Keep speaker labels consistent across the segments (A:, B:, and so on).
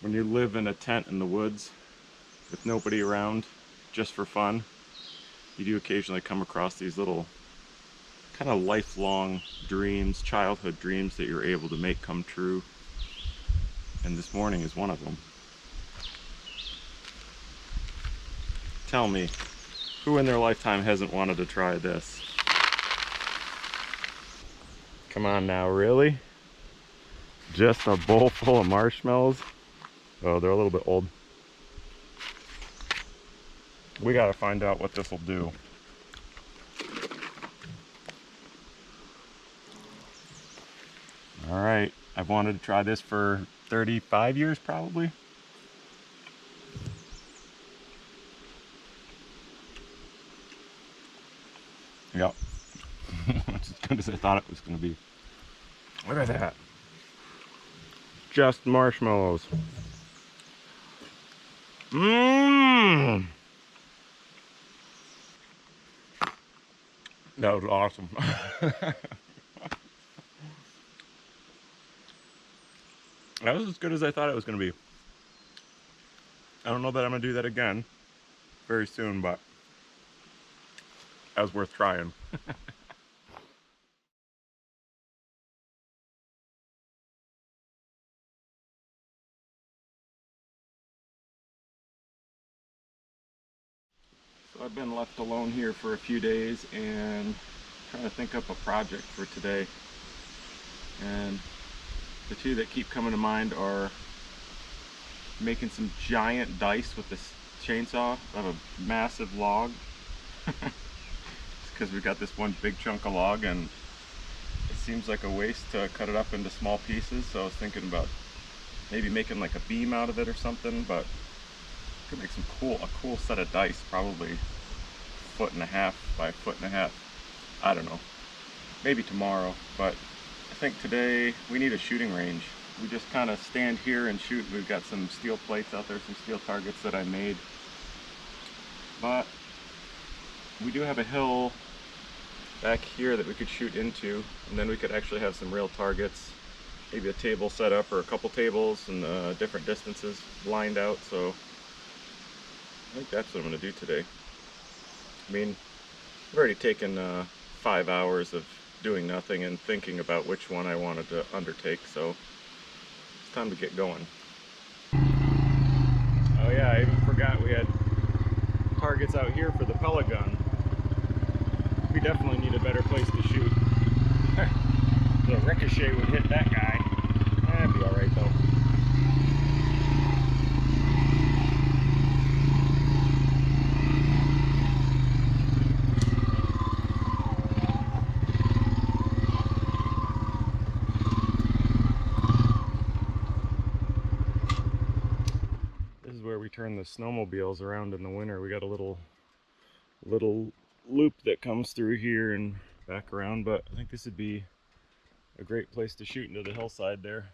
A: when you live in a tent in the woods with nobody around, just for fun, you do occasionally come across these little kind of lifelong dreams, childhood dreams that you're able to make come true. And this morning is one of them. Tell me, who in their lifetime hasn't wanted to try this? Come on now, really? Just a bowl full of marshmallows? Oh, they're a little bit old. We gotta find out what this will do. All right, I've wanted to try this for 35 years probably. Yep. It's as good as I thought it was gonna be. Look at that. Just marshmallows. Mmm! That was awesome. That was as good as I thought it was gonna be. I don't know that I'm gonna do that again very soon, but that was worth trying. So I've been left alone here for a few days and trying to think up a project for today. And the two that keep coming to mind are making some giant dice with this chainsaw. I have a massive log. Because we've got this one big chunk of log and it seems like a waste to cut it up into small pieces. So I was thinking about maybe making like a beam out of it or something, but could make a cool set of dice, probably 1.5 by 1.5 feet. I don't know, maybe tomorrow, but I think today we need a shooting range. We just kind of stand here and shoot. We've got some steel plates out there, some steel targets that I made, but we do have a hill back here that we could shoot into, and then we could actually have some real targets, maybe a table set up or a couple tables and different distances lined out. So I think that's what I'm going to do today. I mean, I've already taken 5 hours of doing nothing and thinking about which one I wanted to undertake, so it's time to get going. Oh yeah, I even forgot we had targets out here for the pellet gun. We definitely need a better place to shoot. The ricochet would hit that guy. That'd be alright though. This is where we turn the snowmobiles around in the winter. We got a little loop that comes through here and back around, but I think this would be a great place to shoot into the hillside there.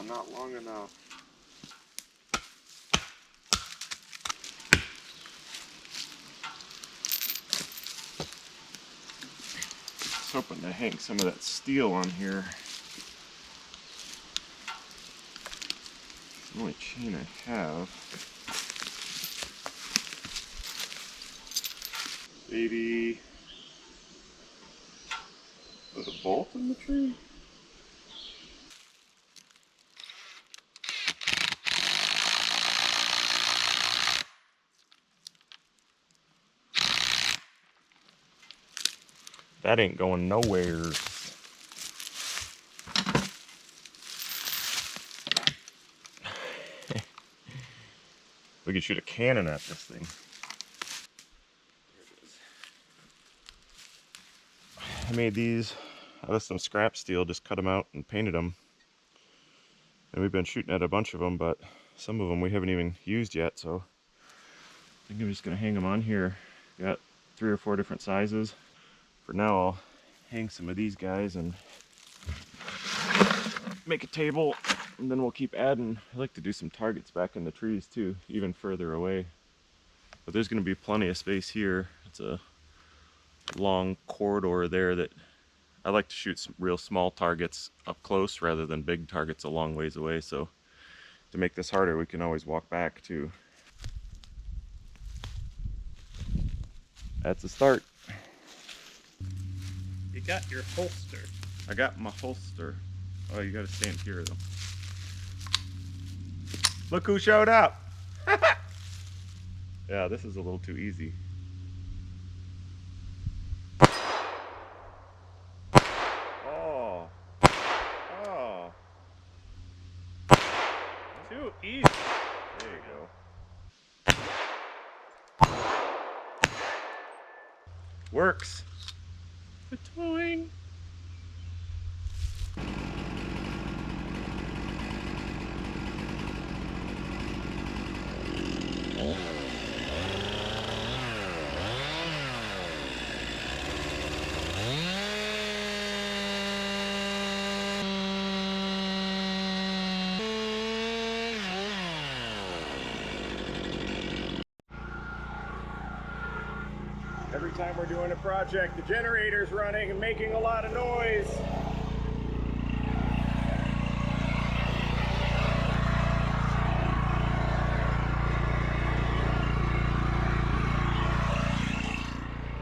A: Not long enough. I was hoping to hang some of that steel on here. It's the only chain I have. Maybe put a bolt in the tree? That ain't going nowhere. We could shoot a cannon at this thing. There it is. I made these out of some scrap steel, just cut them out and painted them. And we've been shooting at a bunch of them, but some of them we haven't even used yet, so think I'm just gonna hang them on here. Got 3 or 4 different sizes. For now, I'll hang some of these guys and make a table, and then we'll keep adding. I like to do some targets back in the trees too, even further away. But there's gonna be plenty of space here. It's a long corridor there that I like to shoot some real small targets up close rather than big targets a long ways away. So to make this harder, we can always walk back too. That's a start.
B: You got your holster.
A: I got my holster. Oh, you gotta stand here though. Look who showed up! Yeah, this is a little too easy. Oh. Oh.
B: Too easy.
A: There you go. Works.
B: Ba-toing.
A: Every time we're doing a project, the generator's running and making a lot of noise.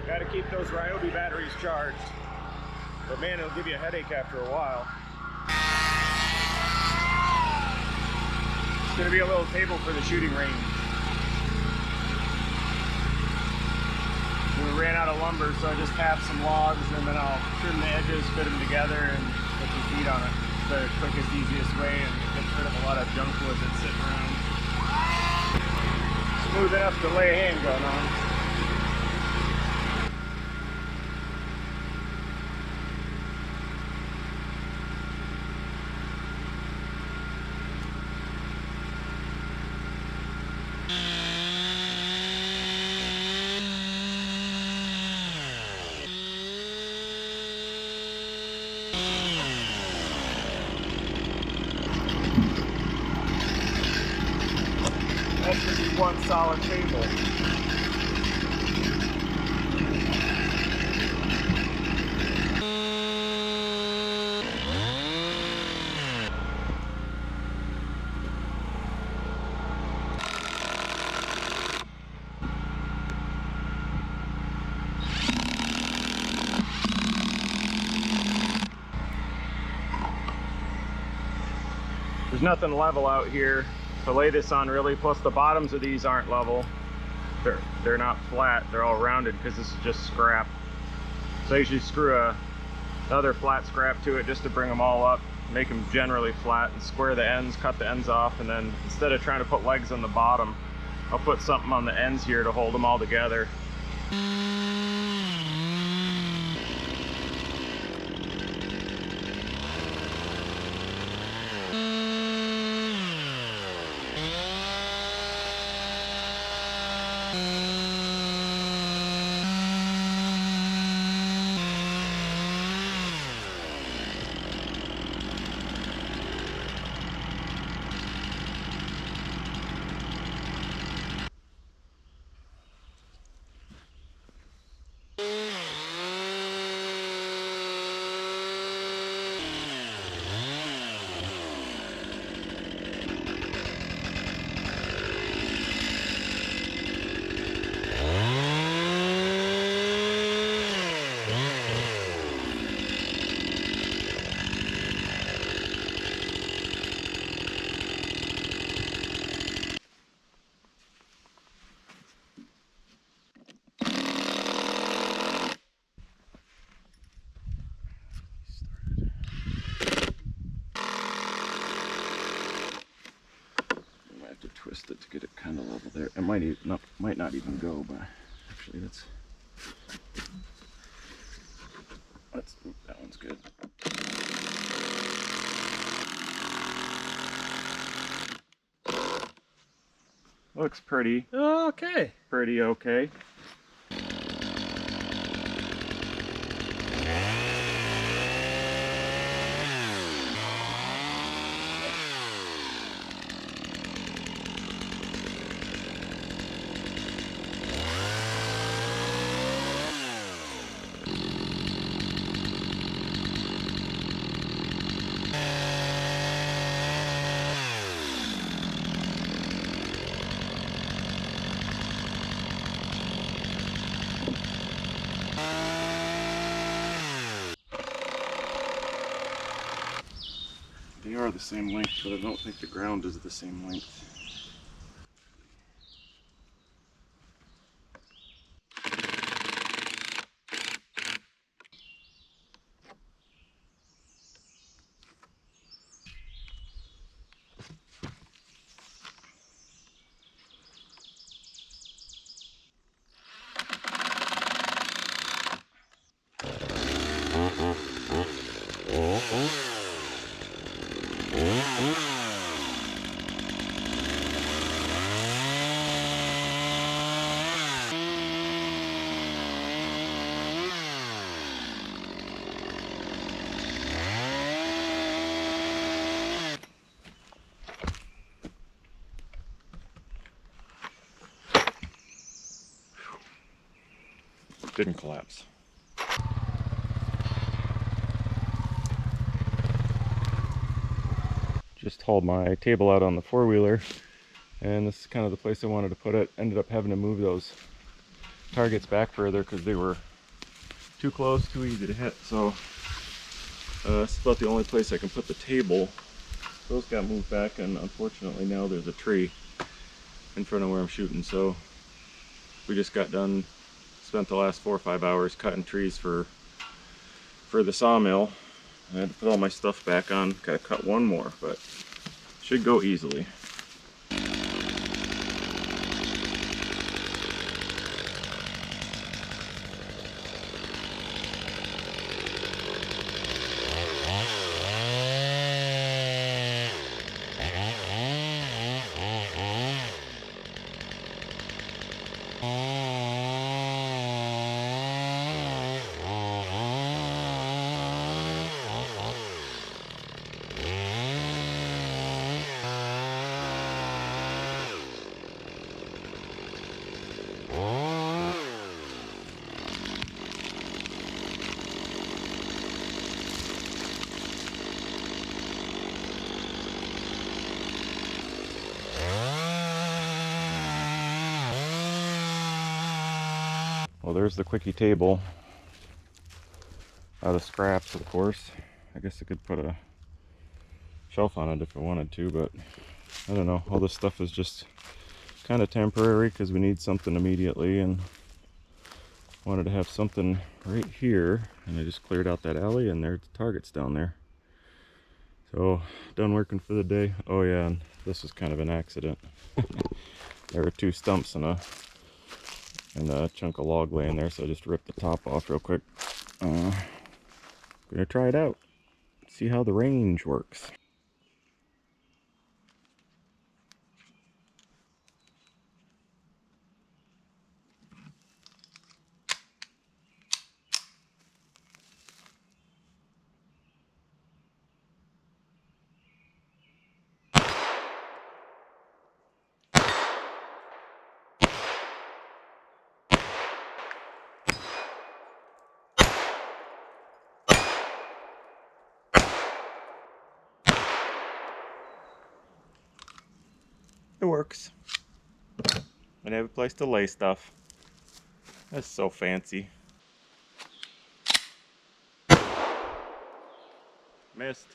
A: Gotta keep those Ryobi batteries charged. But man, it'll give you a headache after a while. It's gonna be a little table for the shooting range. We ran out of lumber, so I just have some logs and then I'll trim the edges, fit them together, and put some feet on it. It's the quickest, easiest way, and gets rid of a lot of junk wood that's sitting around. Smooth enough to lay a handgun on. That's going to be one solid table. There's nothing level out here to lay this on really, plus the bottoms of these aren't level. They're not flat, they're all rounded because this is just scrap. So I usually screw another flat scrap to it just to bring them all up, make them generally flat, and square the ends, cut the ends off, and then instead of trying to put legs on the bottom, I'll put something on the ends here to hold them all together. Twist it to get it kind of level there. It might not even go, but actually that one's good. Looks pretty
B: Okay.
A: okay. They are the same length, but I don't think the ground is the same length. Didn't collapse. Just hauled my table out on the four-wheeler, and this is kind of the place I wanted to put it. Ended up having to move those targets back further because they were too close, too easy to hit. So this is about the only place I can put the table. Those got moved back, and unfortunately now there's a tree in front of where I'm shooting. So we just got done, spent the last 4 or 5 hours cutting trees for the sawmill. I had to put all my stuff back on. Gotta cut one more, but should go easily. Well, there's the quickie table. Out of scraps, of course. I guess I could put a shelf on it if I wanted to, but I don't know. All this stuff is just kind of temporary because we need something immediately, and wanted to have something right here. And I just cleared out that alley, and there's the targets down there. So, done working for the day. Oh yeah, and this was kind of an accident. There were 2 stumps and a chunk of log laying there, so I just ripped the top off real quick. Gonna try it out, see how the range works. It works. And I have a place to lay stuff. That's so fancy. Missed.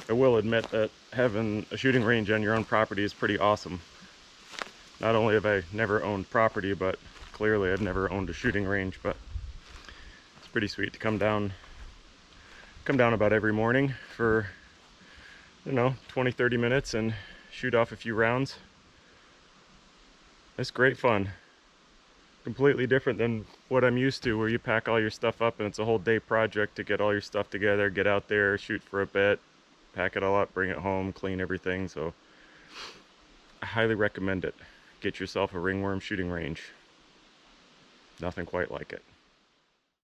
A: I will admit that having a shooting range on your own property is pretty awesome. Not only have I never owned property, but clearly I've never owned a shooting range, but it's pretty sweet to come down about every morning for, 20-30 minutes and shoot off a few rounds. It's great fun. Completely different than what I'm used to, where you pack all your stuff up and it's a whole day project to get all your stuff together, get out there, shoot for a bit, pack it all up, bring it home, clean everything. So I highly recommend it. Get yourself a ringworm shooting range. Nothing quite like it.